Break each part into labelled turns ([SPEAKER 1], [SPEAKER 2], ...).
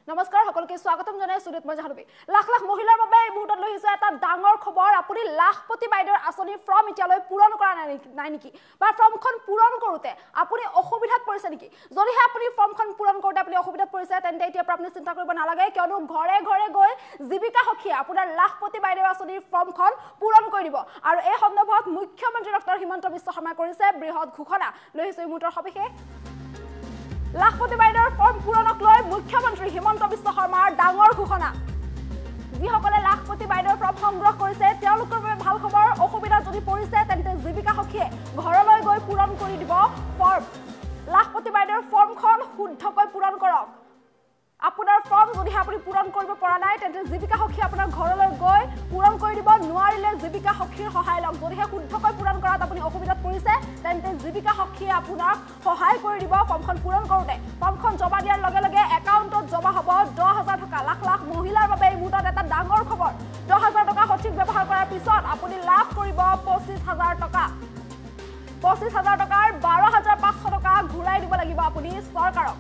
[SPEAKER 1] নমস্কাৰ সকলকে স্বাগতম জনাই সুদীপ মই জাহ্নবী লাখ লাখ মহিলাৰ বাবে এই মুহূৰ্তত লৈ আহিছে এটা ডাঙৰ খবৰ আপুনি লাখপতি বাইদেউৰ আঁচনি ফৰ্ম এতিয়ালৈ পূৰণ কৰা নাই নেকি বা ফৰ্মখন পূৰণ কৰোতে আপুনি অসুবিধাত পৰিছে নেকি যদিহে আপুনি ফৰ্মখন পূৰণ কৰোতে আপুনি অসুবিধাত পৰিছে তেন্তে এতিয়া আপুনি চিন্তা কৰিব নালাগে কিয়নো ঘৰে ঘৰে গৈ জীৱিকা সখীয়ে আপোনাৰ লাখপতি বাইদেউৰ আঁচনিৰ ফৰ্মখন পূৰণ কৰি দিব আৰু এই সন্দৰ্ভত মুখ্যমন্ত্ৰী ডক্টৰ হিমন্ত বিশ্ব শৰ্মাই কৰিছে বৃহৎ ঘোষণা লৈ আহিছে এই মুহূৰ্তৰ সবিশেষ লাখপতি বাইদেউৰ ফৰ্ম পূৰণক লৈ মুখ্যমন্ত্ৰী হিমন্ত বিশ্ব শৰ্মাৰ ডাঙৰ ঘোষণা যিসকলে লাখপতি বাইদেউৰ ফৰ্ম সংগ্ৰহ কৰিছে তেওঁলোকৰ বাবে ভাল খবৰ অসুবিধা যদি পৰিছে তেন্তে জীৱিকা সখীয়ে ঘৰলৈ গৈ পূৰণ কৰি দিব ফৰ্ম লাখপতি বাইদেউৰ ফৰ্মখন শুদ্ধকৈ পূৰণ কৰক আপোনাৰ ফৰ্ম যদি আপুনি পূৰণ কৰিব পৰা নাই তেন্তে জীৱিকা সখী আপোনাৰ ঘৰলৈ গৈ পূৰণ কৰি দিব নোৱাৰিলে জীৱিকা সখীৰ সহায় লওক যদিহে শুদ্ধকৈ পূৰণ কৰাত আপুনি অসুবিধাত পৰিছে তেন্তে জীৱিকা সখীয়ে আপোনাক সহায় কৰি দিব ফৰ্মখন পূৰণ কৰোতে ফৰ্মখন জমা দিয়াৰ লগে লগে একাউণ্টত জমা হ'ব 10,000 টকা লাখ লাখ মহিলাৰ বাবে এই মুহূৰ্তত এটা ডাঙৰ খবৰ 10,000 টকা সঠিক ব্যৱহাৰ কৰাৰ পিছত আপুনি লাভ কৰিব 25,000 টকা 25,000 টকাৰ 12,500 টকা ঘূৰাই দিব লাগিব আপুনি চৰকাৰক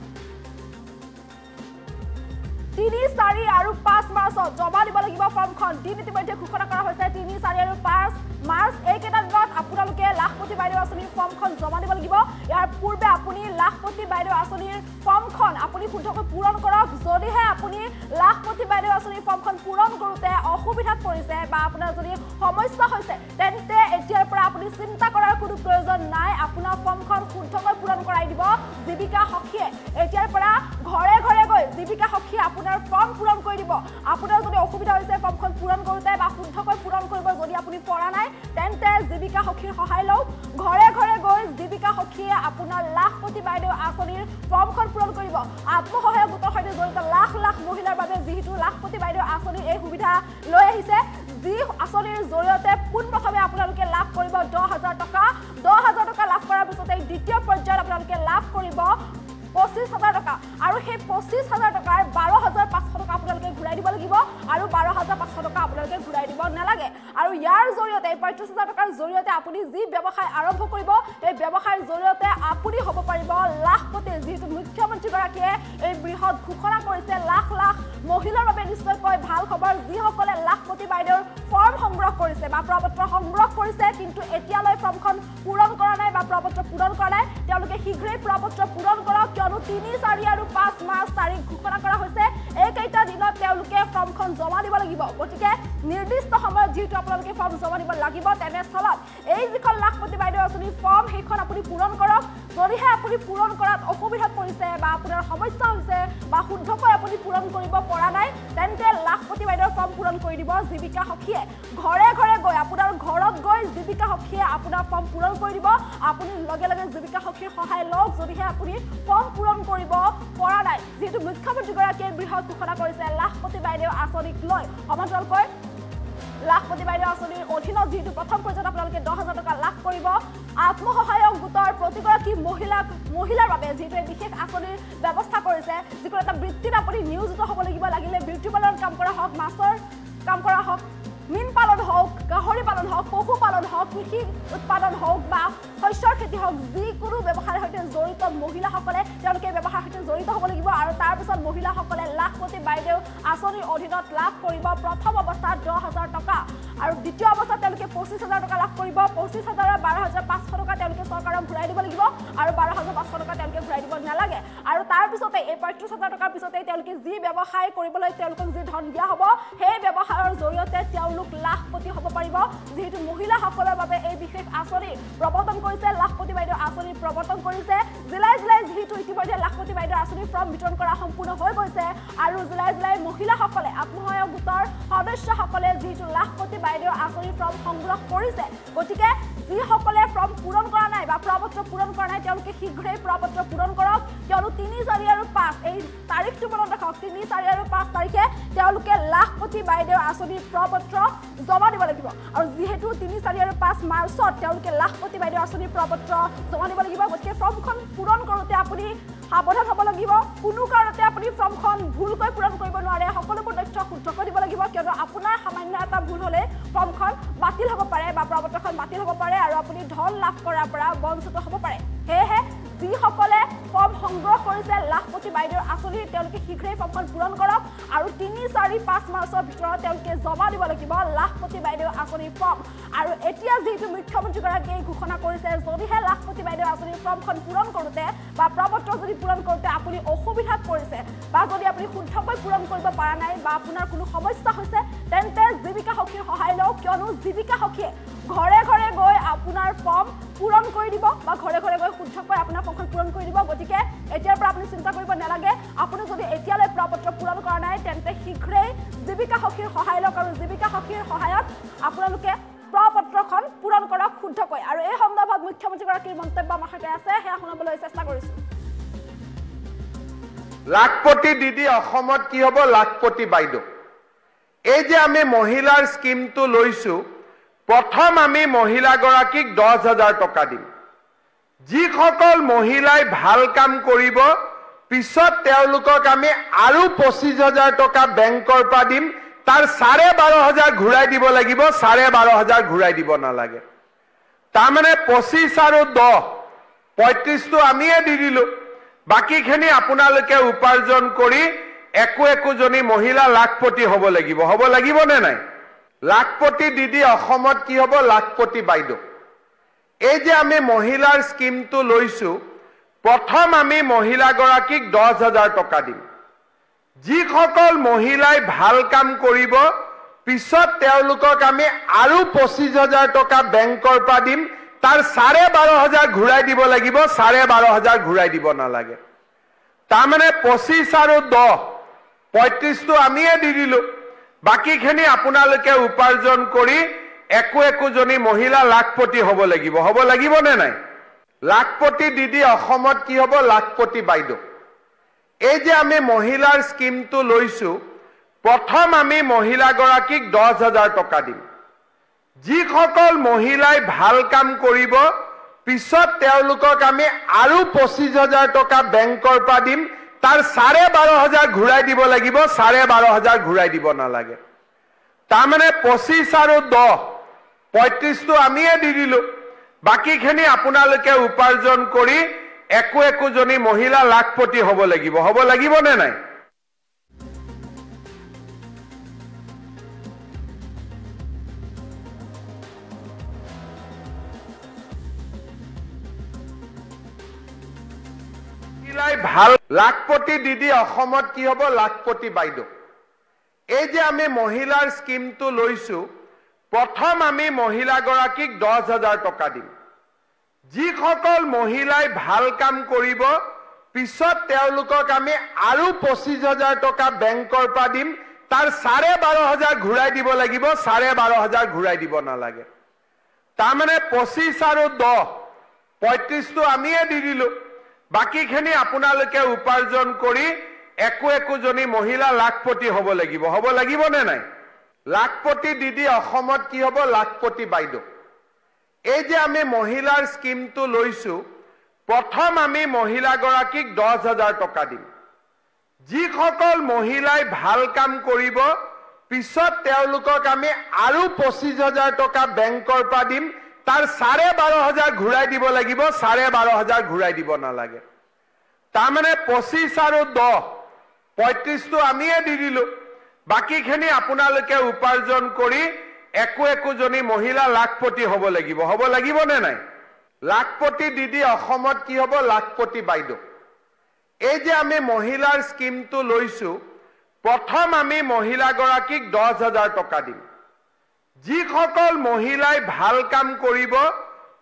[SPEAKER 1] 3, 4 আৰু 5 মাৰ্চত জমা দিব লাগিব ফৰ্মখন দিন ইতিমধ্যে ঘোষণা কৰা হৈছে 3, 4 আৰু 5 মাৰ্চ এইকেইটা দিনত আপোনালোকে লাখপতি বাইদেউ আঁচনিৰ ফৰ্মখন জমা দিব লাগিব ইয়াৰ পূৰ্বে আপুনি লাখপতি বাইদেউ আঁচনিৰ ফৰ্মখন আপুনি শুদ্ধকৈ পূৰণ কৰক যদিহে আপুনি লাখপতি বাইদেউ আঁচনিৰ ফৰ্মখন পূৰণ কৰোতে অসুবিধাত পৰিছে বা আপোনাৰ যদি সমস্যা হৈছে তেন্তে এতিয়াৰ পৰা আপুনি চিন্তা কৰাৰ কোনো প্ৰয়োজন নাই আপোনাৰ ফৰ্মখন শুদ্ধকৈ পূৰণ কৰাই দিব জীৱিকা সখীয়ে এতিয়াৰ পৰা ঘৰে ঘৰে গৈ জীৱিকা সখীয়ে আপোনাৰ ফৰ্ম পূৰণ কৰি দিব আপোনাৰ যদি অসুবিধা হৈছে ফৰ্মখন পূৰণ কৰোতে বা শুদ্ধকৈ পূৰণ কৰিব যদি আপুনি পৰা নাই তেন্তে জীৱিকা সখীৰ সহায় লওক ঘৰে ঘৰে গৈ জীৱিকা সখীয়ে আপোনাৰ লাখপতি বাইদেউ আঁচনিৰ ফৰ্মখন পূৰণ কৰিব আত্মসহায়ক গোটৰ সৈতে জড়িত লাখ লাখ মহিলাৰ বাবে যিহেতু লাখপতি বাইদেউ আঁচনিৰ এই সুবিধা লৈ আহিছে যি আঁচনিৰ জৰিয়তে পোনপ্ৰথমে আপোনালোকে লাভ কৰিব 10,000 টকা 10,000 টকা লাভ কৰাৰ পিছতে দ্বিতীয় পৰ্যায়ত আপোনালোকে লাভ কৰিব 25,000 টকা আৰু সেই 25,000 টকাৰ 12,500 টকা আপোনালোকে ঘূৰাই দিব লাগিব আৰু 12,500 টকা আপোনালোকে ঘূৰাই দিব নালাগে আৰু ইয়াৰ জৰিয়তে 25,000 টকাৰ জৰিয়তে আপুনি যি ব্যৱসায় আৰম্ভ কৰিব এই ব্যৱসায়ৰ জৰিয়তে আপুনি হ'ব পাৰিব লাখপতি যিহেতু মুখ্যমন্ত্ৰীগৰাকীয়ে এই বৃহৎ ঘোষণা কৰিছে লাখ লাখ মহিলাৰ বাবে নিশ্চয়কৈ ভাল খবৰ যিসকলে লাখপতি বাইদেউৰ ফৰ্ম সংগ্ৰহ কৰিছে বা প্ৰপত্ৰ সংগ্ৰহ কৰিছে কিন্তু এতিয়ালৈ ফৰ্মখন পূৰণ কৰা নাই বা প্ৰপত্ৰ পূৰণ কৰা নাই তেওঁলোকে শীঘ্ৰেই প্ৰপত্ৰ পূৰণ কৰক কিয়নো 3, 4 আৰু 5 মাৰ্চ তাৰিখ ঘোষণা কৰা হৈছে এইকেইটা দিনত তেওঁলোকে ফৰ্মখন জমা দিব লাগিব গতিকে নিৰ্দিষ্ট সময়ত যিহেতু আপোনালোকে ফৰ্ম জমা দিব লাগিব তেনেস্থলত এই যিখন লাখপতি বাইদেউ আঁচনিৰ ফৰ্ম সেইখন আপুনি পূৰণ কৰক যদিহে আপুনি পূৰণ কৰাত অসুবিধাত পৰিছে বা আপোনাৰ সমস্যা হৈছে বা শুদ্ধকৈ আপুনি পূৰণ কৰিব পৰা নাই তেন্তে লাখপতি বাইদেউৰ ফৰ্ম পূৰণ কৰি দিব জীৱিকা সখীয়ে ঘৰে ঘৰে গৈ আপোনাৰ ঘৰত গৈ জীৱিকা সখীয়ে আপোনাৰ ফৰ্ম পূৰণ কৰি দিব আপুনি লগে লগে জীৱিকা সখীৰ সহায় লওক যদিহে আপুনি ফৰ্ম পূৰণ কৰিব পৰা নাই যিহেতু মুখ্যমন্ত্ৰীগৰাকীয়ে বৃহৎ ঘোষণা কৰিছে লাখপতি বাইদেউ আঁচনিক লৈ সমান্তৰালকৈ লাখপতি বাইদেউ আঁচনিৰ অধীনত যিহেতু প্ৰথম পৰ্যায়ত আপোনালোকে 10,000 টকা লাভ কৰিব আত্মসহায়ক গোটৰ প্ৰতিগৰাকী মহিলাৰ বাবে যিহেতু এই বিশেষ আঁচনিৰ ব্যৱস্থা কৰিছে যিকোনো এটা বৃত্তিত আপুনি নিয়োজিত হ'ব লাগিব লাগিলে বিউটি পাৰ্লাৰত কাম কৰা হওক মাছৰ কাম কৰা হওক মীন পালন হওক গাহৰি পালন হওক পশুপালন হওক কৃষি উৎপাদন হওক বা শস্যৰ খেতি হওক যিকোনো ব্যৱসায়ৰ সৈতে জড়িত মহিলাসকলে তেওঁলোকে ব্যৱসায়ৰ সৈতে জড়িত হ'ব লাগিব আৰু তাৰপিছত মহিলাসকলে লাখপতি বাইদেউ আঁচনিৰ অধীনত লাভ কৰিব প্ৰথম অৱস্থাত 10,000 টকা আৰু দ্বিতীয় অৱস্থাত তেওঁলোকে 25,000 টকা লাভ কৰিব 25,000 ৰ 12,500 টকা তেওঁলোকে চৰকাৰক ঘূৰাই দিব লাগিব আৰু 12,500 টকা তেওঁলোকে ঘূৰাই দিব নালাগে আৰু তাৰপিছতে এই 25,000 টকাৰ পিছতে তেওঁলোকে যি ব্যৱসায় কৰিবলৈ তেওঁলোকক যি ধন দিয়া হ'ব সেই ব্যৱসায়ৰ জৰিয়তে তেওঁলোক লাখপতি হ'ব পাৰিব যিহেতু মহিলাসকলৰ বাবে এই বিশেষ আঁচনি প্ৰৱৰ্তন কৰিছে লাখপতি বাইদেউ আঁচনি প্ৰৱৰ্তন কৰিছে জিলাই জিলাই যিহেতু ইতিমধ্যে লাখপতি বাইদেউ আঁচনিৰ ফৰ্ম বিতৰণ কৰা সম্পূৰ্ণ হৈ গৈছে আৰু জিলাই জিলাই মহিলাসকলে আত্মসহায়ক গোটৰ সদস্যসকলে যিহেতু লাখপতি বাইদেউ আঁচনিৰ ফৰ্ম সংগ্ৰহ কৰিছে গতিকে যিসকলে ফৰ্ম পূৰণ কৰা নাই বা প্ৰপত্ৰ পূৰণ কৰা নাই তেওঁলোকে শীঘ্ৰেই প্ৰপত্ৰ পূৰণ কৰক কিয়নো 3, 4 আৰু 5 এই তাৰিখটো মনত ৰাখক 3, 4 আৰু 5 তাৰিখে তেওঁলোকে লাখপতি বাইদেউ আঁচনিৰ প্ৰপত্ৰ জমা দিব লাগিব আৰু যেহেতু 3, 4 আৰু 5 মাৰ্চত তেওঁলোকে লাখপতি বাইদেউ আঁচনিৰ প্ৰপত্ৰ জমা দিব লাগিব গতিকে ফৰ্মখন পূৰণ কৰোতে আপুনি সাৱধান হ'ব লাগিব কোনো কাৰণতে আপুনি ফৰ্মখন ভুলকৈ পূৰণ কৰিব নোৱাৰে সকলোবোৰ তথ্য শুদ্ধকৈ দিব লাগিব কিয়নো আপোনাৰ সামান্য এটা ভুল হ'লে ফৰ্মখন বাতিল হ'ব পাৰে বা প্ৰপত্ৰখন বাতিল হ'ব পাৰে আৰু আপুনি ধন লাভ কৰাৰ পৰা বঞ্চিত হ'ব পাৰে সেয়েহে যিসকলে ফৰ্ম সংগ্ৰহ কৰিছে লাখপতি বাইদেউৰ আঁচনি কৰি তেওঁলোকে শীঘ্ৰেই ফৰ্মখন পূৰণ কৰক আৰু 3, 4, 5 মাৰ্চৰ ভিতৰত তেওঁলোকে জমা দিব লাগিব লাখপতি বাইদেউ আঁচনিৰ ফৰ্ম আৰু এতিয়া যেহেতু মুখ্যমন্ত্ৰীগৰাকীয়ে ঘোষণা কৰিছে যদিহে লাখপতি বাইদেউ আঁচনিৰ ফৰ্মখন পূৰণ কৰোঁতে বা প্ৰপত্ৰ যদি পূৰণ কৰোঁতে আপুনি অসুবিধাত পৰিছে বা যদি আপুনি শুদ্ধকৈ পূৰণ কৰিব পৰা নাই বা আপোনাৰ কোনো সমস্যা হৈছে তেন্তে জীৱিকা সখীৰ সহায় লওক কিয়নো জীৱিকা সখীয়ে ঘৰে ঘৰে গৈ আপোনাৰ ফৰ্ম পূৰণ কৰি দিব বা ঘৰে ঘৰে গৈ শুদ্ধকৈ আপোনাৰ ফৰ্মখন পূৰণ কৰি দিব গতিকে এতিয়াৰ পৰা আপুনি চিন্তা কৰিব নালাগে আপুনি যদি এতিয়ালৈ প্ৰপত্ৰ পূৰণ কৰা নাই তেন্তে শীঘ্ৰেই জীৱিকা সখীৰ সহায় লওক আৰু জীৱিকা সখীৰ সহায়ত আপোনালোকে প্ৰপত্ৰখন পূৰণ কৰক শুদ্ধকৈ আৰু এই সন্দৰ্ভত মুখ্যমন্ত্ৰীগৰাকীৰ মন্তব্য আমাৰ সৈতে আছে সেয়া শুনাবলৈ চেষ্টা কৰিছো
[SPEAKER 2] লাখপতি দিদি অসমত কি হ'ব লাখপতি বাইদেউ এই যে আমি মহিলাৰ স্কিমটো লৈছো প্ৰথম আমি মহিলাগৰাকীক 10,000 টকা দিম যিসকল মহিলাই ভাল কাম কৰিব পিছত তেওঁলোকক আমি আৰু 25,000 টকা বেংকৰ পৰা দিম তাৰ 12,500 ঘূৰাই দিব লাগিব 12,500 ঘূৰাই দিব নালাগে তাৰ মানে 25 আৰু 10 35 টো আমিয়ে দি দিলো বাকিখিনি আপোনালোকে উপাৰ্জন কৰি একোজনী মহিলা লাখপতি হ'ব লাগিব নে নাই লাখপতি দিদি অসমত কি হ'ব লাখপতি বাইদেউ এই যে আমি মহিলাৰ স্কিমটো লৈছো প্ৰথম আমি মহিলাগৰাকীক 10,000 টকা দিম যিসকল মহিলাই ভাল কাম কৰিব পিছত তেওঁলোকক আমি আৰু 25,000 টকা বেংকৰ পৰা দিম তাৰ 12,500 ঘূৰাই দিব লাগিব 12,500 ঘূৰাই দিব নালাগে তাৰ মানে 25 আৰু 10 35 টো আমিয়ে দি দিলো বাকিখিনি আপোনালোকে উপাৰ্জন কৰি একোজনী মহিলা লাখপতি হ'ব লাগিব নে নাই লাখপতি দিদি অসমত কি হ'ব লাখপতি বাইদেউ এই যে আমি মহিলাৰ স্কিমটো লৈছো প্ৰথম আমি মহিলাগৰাকীক 10,000 টকা দিম যিসকল মহিলাই ভাল কাম কৰিব পিছত তেওঁলোকক আমি আৰু 25,000 টকা বেংকৰ পৰা দিম তাৰ 12,500 ঘূৰাই দিব লাগিব 12,500 ঘূৰাই দিব নালাগে তাৰ মানে 25 আৰু 10 35 টো আমিয়ে দি দিলো বাকিখিনি আপোনালোকে উপাৰ্জন কৰি একোজনী মহিলা লাখপতি হ'ব লাগিব নে নাই ভাল লাখপতি দিদি অসমত কি হ'ব লাখপতি বাইদেউ এই যে আমি মহিলাৰ স্কিমটো লৈছো প্ৰথম আমি মহিলাগৰাকীক 10,000 টকা দিম যিসকল মহিলাই ভাল কাম কৰিব পিছত তেওঁলোকক আমি আৰু 25,000 টকা বেংকৰ পৰা দিম তাৰ 12,500 ঘূৰাই দিব লাগিব 12,500 ঘূৰাই দিব নালাগে তাৰ মানে 25 আৰু 10 35 টো আমিয়ে দি দিলো বাকিখিনি আপোনালোকে উপাৰ্জন কৰি একোজনী মহিলা লাখপতি হ'ব লাগিব নে নাই লাখপতি দিদি অসমত কি হ'ব লাখপতি বাইদেউ এই যে আমি মহিলাৰ স্কিমটো লৈছো প্ৰথম আমি মহিলাগৰাকীক 10,000 টকা দিম যিসকল মহিলাই ভাল কাম কৰিব পিছত তেওঁলোকক আমি আৰু 25,000 টকা বেংকৰ পৰা দিম তাৰ 12,500 ঘূৰাই দিব লাগিব 12,500 ঘূৰাই দিব নালাগে তাৰ মানে 25 আৰু 10 35 টো আমিয়ে দি দিলো বাকিখিনি আপোনালোকে উপাৰ্জন কৰি একোজনী মহিলা লাখপতি হ'ব লাগিব নে নাই লাখপতি দিদি অসমত কি হ'ব লাখপতি বাইদেউ এই যে আমি মহিলাৰ স্কিমটো লৈছো প্ৰথম আমি মহিলাগৰাকীক 10,000 টকা দিম যিসকল মহিলাই ভাল কাম কৰিব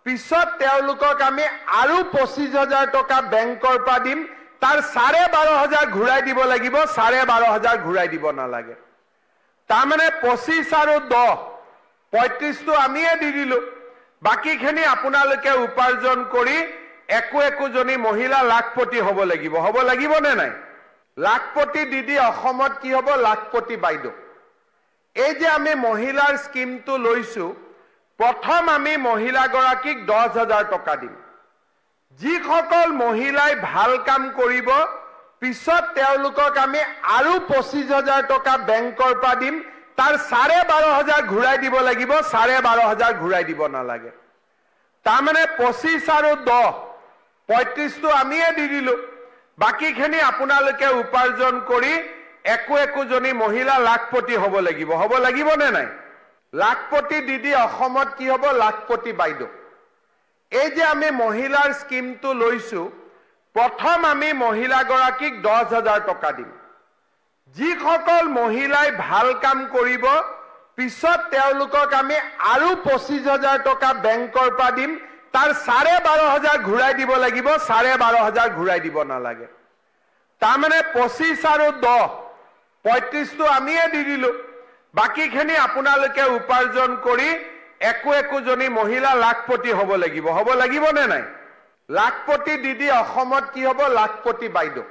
[SPEAKER 2] পিছত তেওঁলোকক আমি আৰু 25,000 টকা বেংকৰ পৰা দিম তাৰ 12,500 ঘূৰাই দিব লাগিব 12,500 ঘূৰাই দিব নালাগে তাৰ মানে 25 আৰু 10 35 টো আমিয়ে দি দিলো বাকিখিনি আপোনালোকে উপাৰ্জন কৰি একোজনী মহিলা লাখপতি হ'ব লাগিব নে নাই লাখপতি দিদি অসমত কি হ'ব লাখপতি বাইদেউ এই যে আমি মহিলাৰ স্কিমটো লৈছো প্ৰথম আমি মহিলাগৰাকীক 10,000 টকা দিম যিসকল মহিলাই ভাল কাম কৰিব পিছত তেওঁলোকক আমি আৰু 25,000 টকা বেংকৰ পৰা দিম তাৰ 12,500 ঘূৰাই দিব লাগিব 12,500 ঘূৰাই দিব নালাগে তাৰ মানে 25 আৰু 10 35 টো আমিয়ে দি দিলো বাকিখিনি আপোনালোকে উপাৰ্জন কৰি একোজনী মহিলা লাখপতি হ'ব লাগিব নে নাই? লাখপতি দিদি অসমত কি হ'ব? লাখপতি বাইদেউ। এই যে আমি মহিলাৰ স্কিমটো লৈছো, প্ৰথম আমি মহিলাগৰাকীক 10,000 টকা দিম। যিসকল মহিলাই ভাল কাম কৰিব, পিছত তেওঁলোকক আমি আৰু 25,000 টকা বেংকৰ পৰা দিম। তাৰ 12,500 ঘূৰাই দিব লাগিব, 12,500 ঘূৰাই দিব নালাগে। তাৰমানে 25 আৰু 10 35টো আমিয়ে দি দিলো। বাকিখিনি আপোনালোকে উপাৰ্জন কৰি একোজনী মহিলা লাখপতি হ'ব লাগিব নে নাই? লাখপতি দিদি অসমত কি হ'ব? লাখপতি বাইদেউ।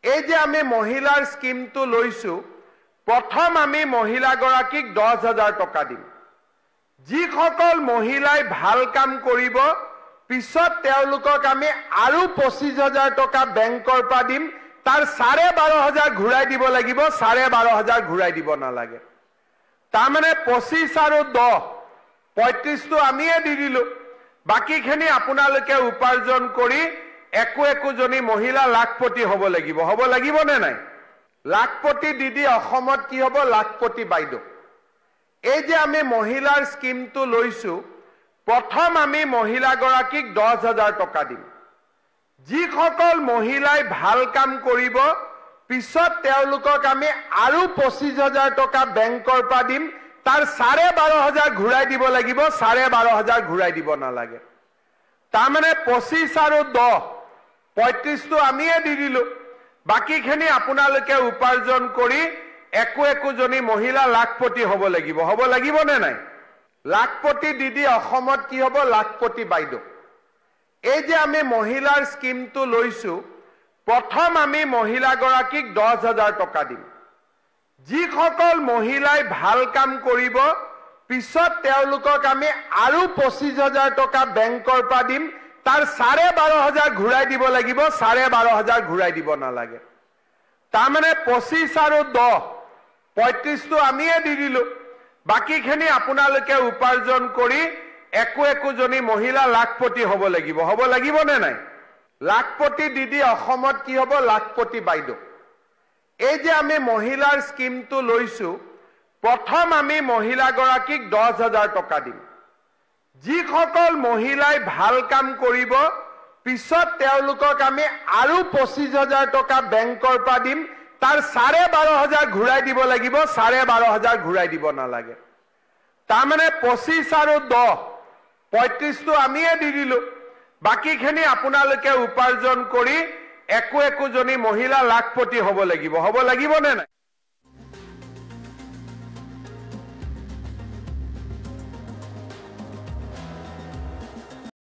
[SPEAKER 2] এই যে আমি মহিলাৰ স্কিমটো লৈছো, প্ৰথম আমি মহিলাগৰাকীক 10,000 টকা দিম। যিসকল মহিলাই ভাল কাম কৰিব, পিছত তেওঁলোকক আমি আৰু 25,000 টকা বেংকৰ পৰা দিম। তাৰ 12,500 ঘূৰাই দিব লাগিব, 12,500 ঘূৰাই দিব নালাগে। তাৰমানে 25 আৰু 10 35টো আমিয়ে দি দিলো। বাকিখিনি আপোনালোকে উপাৰ্জন কৰি একোজনী মহিলা লাখপতি হ'ব লাগিব নে নাই? লাখপতি দিদি অসমত কি হ'ব? লাখপতি বাইদেউ। এই যে আমি মহিলাৰ স্কিমটো লৈছো, প্ৰথম আমি মহিলাগৰাকীক 10,000 টকা দিম। যিসকল মহিলাই ভাল কাম কৰিব, পিছত তেওঁলোকক আমি আৰু 25,000 টকা বেংকৰ পৰা দিম। তাৰ 12,500 ঘূৰাই দিব লাগিব, 12,500 ঘূৰাই দিব নালাগে। তাৰমানে 25 আৰু 10 35টো আমিয়ে দি দিলো। বাকিখিনি আপোনালোকে উপাৰ্জন কৰি একোজনী মহিলা লাখপতি হ'ব লাগিব নে নাই? লাখপতি দিদি অসমত কি হ'ব? লাখপতি বাইদেউ। এই যে আমি মহিলাৰ স্কিমটো লৈছো, প্ৰথম আমি মহিলাগৰাকীক 10,000 টকা দিম। যিসকল মহিলাই ভাল কাম কৰিব, পিছত তেওঁলোকক আমি আৰু 25,000 টকা বেংকৰ পৰা দিম। তাৰ 12,500 ঘূৰাই দিব লাগিব, 12,500 ঘূৰাই দিব নালাগে। তাৰমানে 25 আৰু 10 35টো আমিয়ে দি দিলো। বাকিখিনি আপোনালোকে উপাৰ্জন কৰি একোজনী মহিলা লাখপতি হ'ব লাগিব নে নাই? লাখপতি দিদি অসমত কি হ'ব? লাখপতি বাইদেউ। এই যে আমি মহিলাৰ স্কিমটো লৈছো, প্ৰথম আমি মহিলাগৰাকীক 10,000 টকা দিম। যিসকল মহিলাই ভাল কাম কৰিব, পিছত তেওঁলোকক আমি আৰু 25,000 টকা বেংকৰ পৰা দিম। তাৰ 12,500 ঘূৰাই দিব লাগিব, 12,500 ঘূৰাই দিব নালাগে। তাৰমানে 25 আৰু 10 35টো আমিয়ে দি দিলো। বাকিখিনি আপোনালোকে উপাৰ্জন কৰি একোজনী মহিলা লাখপতি হ'ব লাগিব নে নাই?